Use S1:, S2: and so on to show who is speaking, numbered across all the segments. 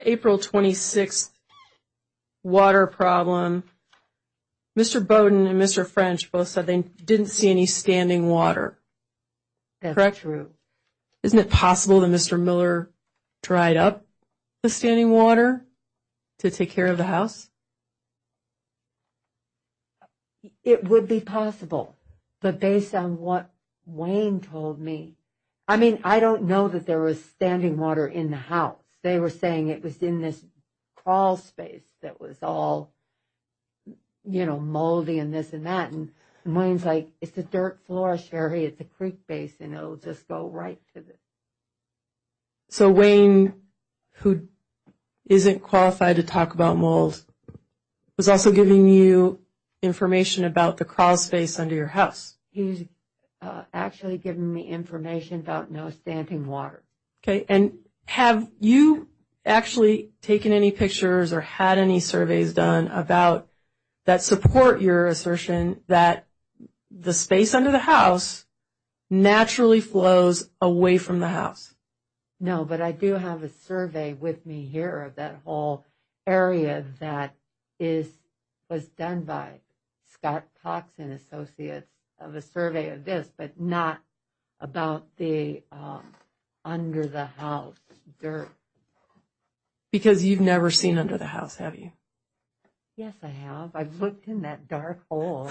S1: April 26th water problem, Mr. Bowden and Mr. French both said they didn't see any standing water.
S2: That's
S1: correct?
S2: True.
S1: Isn't it possible that Mr. Miller dried up the standing water to take care of the house?
S2: It would be possible, but based on what Wayne told me, I mean, I don't know that there was standing water in the house. They were saying it was in this crawl space that was all, moldy and this and that. And Wayne's like, it's a dirt floor, Sherry. It's a creek basin. It'll just go right to the.
S1: So Wayne, who isn't qualified to talk about mold, was also giving you information about the crawl space under your house.
S2: He's actually given me information about no standing water.
S1: Okay, and have you actually taken any pictures or had any surveys done about that support your assertion that the space under the house naturally flows away from the house?
S2: No, but I do have a survey with me here of that whole area that was done by Scott Cox and Associates of a survey of this, but not about the under the house dirt.
S1: Because you've never seen under the house, have you?
S2: Yes, I have. I've looked in that dark hole.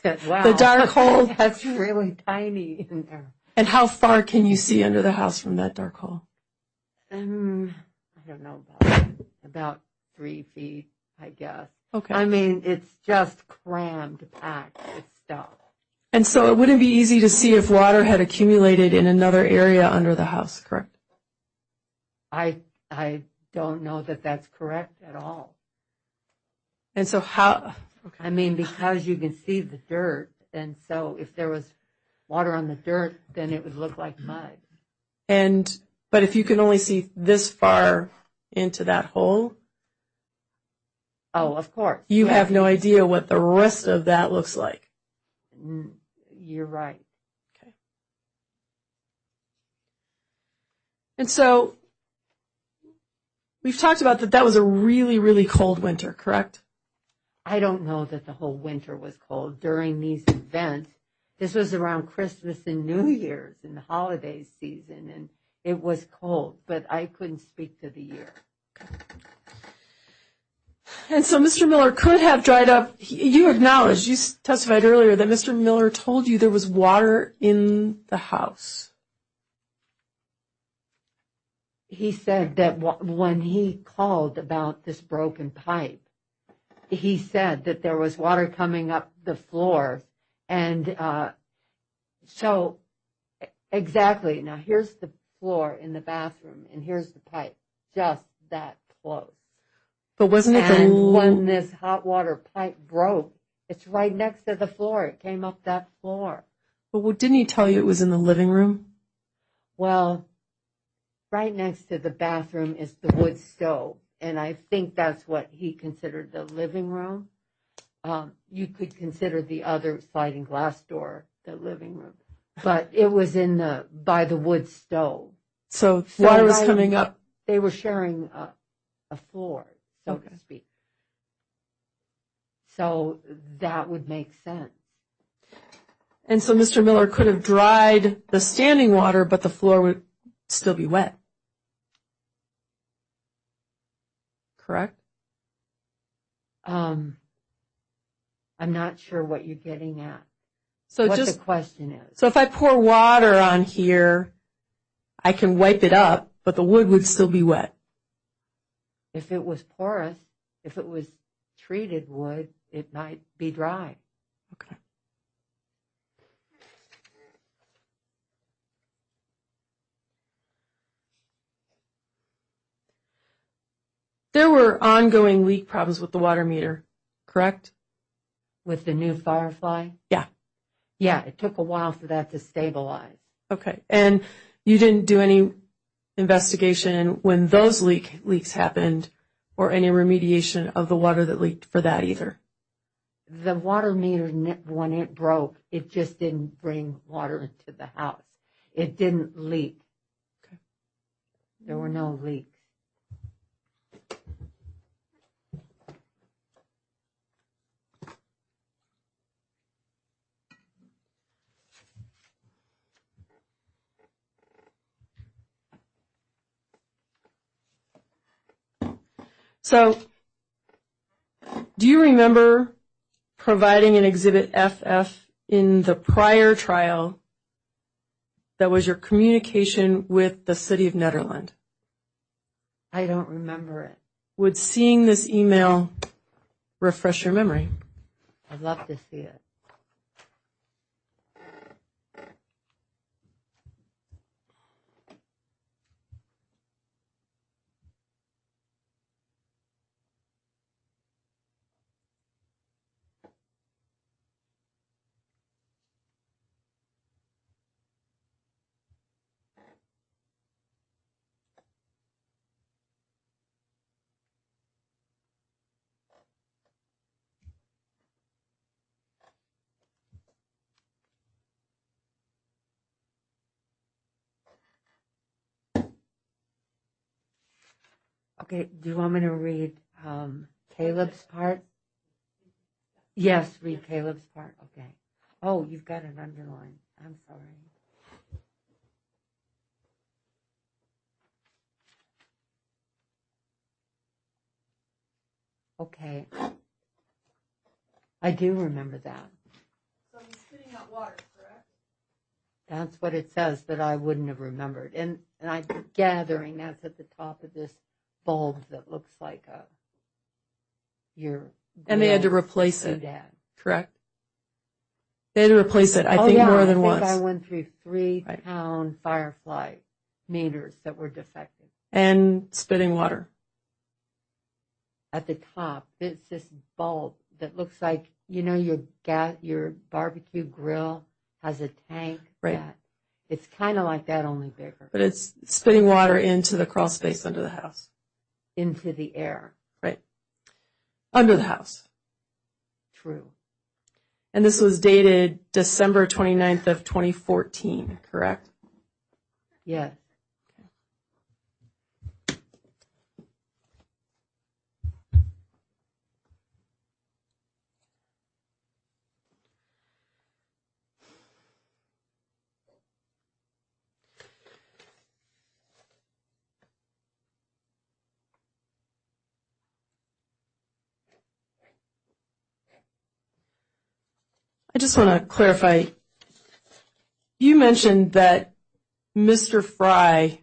S2: Said, wow,
S1: the dark hole.
S2: That's really tiny in there.
S1: And how far can you see under the house from that dark hole?
S2: I don't know, about 3 feet, I guess.
S1: Okay.
S2: I mean, it's just crammed, packed with stuff.
S1: And so it wouldn't be easy to see if water had accumulated in another area under the house, correct?
S2: I don't know that that's correct at all.
S1: And so how? Okay.
S2: I mean, because you can see the dirt, and so if there was water on the dirt, then it would look like mud.
S1: But if you can only see this far into that hole,
S2: oh, of course,
S1: you have no idea what the rest of that looks like.
S2: You're right.
S1: Okay. And so we've talked about that was a really, really cold winter, correct?
S2: I don't know that the whole winter was cold during these events. This was around Christmas and New Year's and the holiday season, and it was cold, but I couldn't speak to the year.
S1: Okay. And so Mr. Miller could have dried up. You acknowledged, you testified earlier that Mr. Miller told you there was water in the house.
S2: He said that when he called about this broken pipe, he said that there was water coming up the floors. And so exactly, now here's the floor in the bathroom, and here's the pipe, just that close.
S1: But wasn't it
S2: and when this hot water pipe broke, it's right next to the floor. It came up that floor.
S1: But didn't he tell you it was in the living room?
S2: Well, right next to the bathroom is the wood stove, and I think that's what he considered the living room. You could consider the other sliding glass door the living room, but it was by the wood stove.
S1: So water was coming up.
S2: They were sharing a floor, so to speak. So that would make sense.
S1: And so Mr. Miller could have dried the standing water, but the floor would still be wet. Correct?
S2: I'm not sure what you're getting at.
S1: So
S2: what the question is.
S1: So if I pour water on here, I can wipe it up, but the wood would still be wet.
S2: If it was porous, if it was treated wood, it might be dry.
S1: Okay. There were ongoing leak problems with the water meter, correct?
S2: With the new Firefly?
S1: Yeah.
S2: Yeah, it took a while for that to stabilize.
S1: Okay. And you didn't do any investigation when those leaks happened or any remediation of the water that leaked for that either?
S2: The water meter, when it broke, it just didn't bring water into the house. It didn't leak.
S1: Okay.
S2: There were no leaks.
S1: So, do you remember providing an Exhibit FF in the prior trial that was your communication with the City of Nederland?
S2: I don't remember it.
S1: Would seeing this email refresh your memory?
S2: I'd love to see it. Okay, do you want me to read Caleb's part? Yes, read Caleb's part. Okay. Oh, you've got it underlined. I'm sorry. Okay. I do remember that.
S1: So he's spitting out water, correct?
S2: That's what it says, but I wouldn't have remembered. And I'm gathering that's at the top of this bulb that looks like your.
S1: And they had to replace it,
S2: doodad.
S1: correct? They had to replace it, I think, more than once.
S2: I went through 3-pound Firefly meters that were defective.
S1: And spitting water.
S2: At the top, it's this bulb that looks like, you know, your barbecue grill has a tank.
S1: Right.
S2: It's kind of like that, only bigger.
S1: But it's spitting water into the crawl space under the house.
S2: Into the air.
S1: Right. Under the house.
S2: True.
S1: And this was dated December 29th of 2014, correct?
S2: Yes.
S1: I just want to clarify. You mentioned that Mr. Fry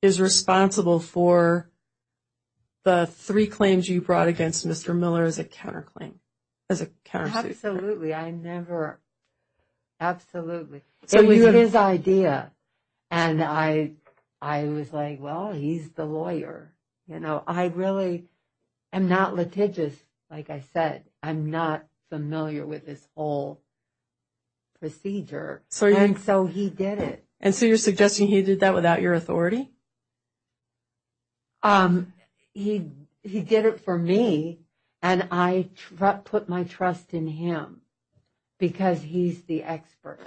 S1: is responsible for the 3 claims you brought against Mr. Miller as a counterclaim, as a countersuit.
S2: Absolutely. Absolutely.
S1: So
S2: it was his idea. And I was like, well, he's the lawyer. You know, I really am not litigious, like I said. I'm not familiar with this whole procedure. So he did it.
S1: And so you're suggesting he did that without your authority?
S2: He did it for me, and I put my trust in him because he's the expert.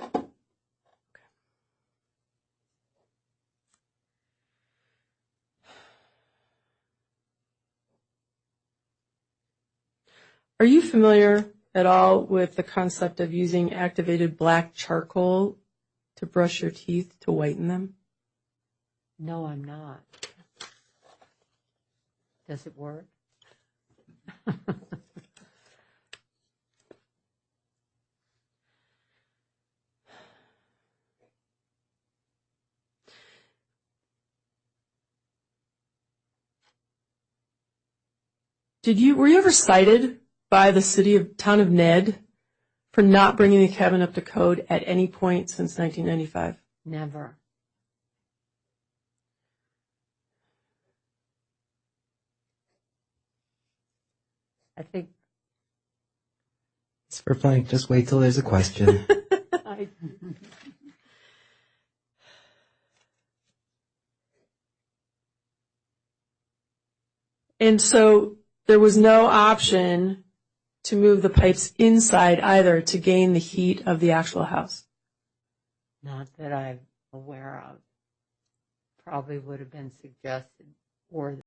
S1: Are you familiar at all with the concept of using activated black charcoal to brush your teeth to whiten them?
S2: No, I'm not. Does it work?
S1: Were you ever cited by the town of Ned for not bringing the cabin up to code at any point since 1995?
S2: Never. I think
S3: it's for blank. Just wait till there's a question.
S1: And so there was no option to move the pipes inside either to gain the heat of the actual house?
S2: Not that I'm aware of. Probably would have been suggested or